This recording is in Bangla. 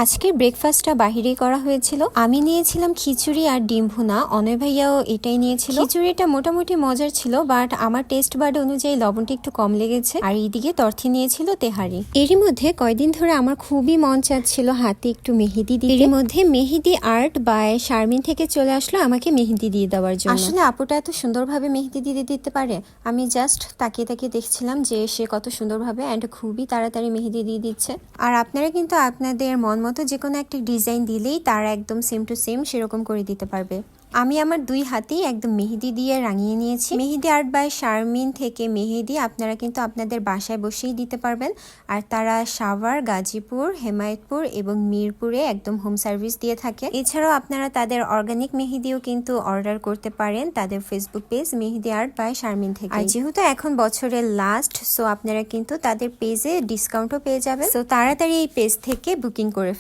আজকের ব্রেকফাস্টটা বাহিরেই করা হয়েছিল। আমি নিয়েছিলাম খিচুড়ি আর ডিম ভুনা, অনয় ভাইয়াও এটাই নিয়েছিল। খিচুড়িটা মোটামুটি মজার ছিল, বাট আমার টেস্ট বাড অনুযায়ী লবণটা একটু কম লেগেছে। আর এইদিকে তরথি নিয়েছিল তেহারি। এরই মধ্যে কয়দিন ধরে আমার খুবই মন চাচ্ছিল হাতে একটু মেহেদি দিয়ে। এর মধ্যে মেহেদি আর্ট বাই শারমিন থেকে চলে আসলো আমাকে মেহেদি দিয়ে দেওয়ার জন্য। আসলে আপুটা এত সুন্দরভাবে মেহেদি দিয়ে দিতে পারে। আমি জাস্ট তাকিয়ে তাকিয়ে দেখছিলাম যে সে কত সুন্দরভাবে অ্যান্ড খুবই তাড়াতাড়ি মেহেদি দিয়ে দিচ্ছে। আর আপনারা কিন্তু আপনাদের মন মতো যে কোনো একটা ডিজাইন দিলেই তারা একদম সেম টু সেম সেরকম করে দিতে পারবে। আমি আমার দুই হাতেই একদম মেহেদি দিয়ে রাঙিয়ে নিয়েছি। মেহেদি আর্ট বাই শারমিন থেকে মেহেদি আপনারা কিন্তু আপনাদের বাসায় বসেই দিতে পারবেন। আর তারা সাভার, গাজীপুর, হেমায়েতপুর এবং মিরপুরে একদম হোম সার্ভিস দিয়ে থাকে। এছাড়াও আপনারা তাদের অর্গানিক মেহেদিও কিন্তু অর্ডার করতে পারেন তাদের Facebook page Mehedi art by Sharmin থেকে। আর যেহেতু এখন বছরের লাস্ট, সো আপনারা কিন্তু তাদের পেজে ডিসকাউন্টও পেয়ে যাবেন। সো তাড়াতাড়ি এই পেজ থেকে বুকিং করে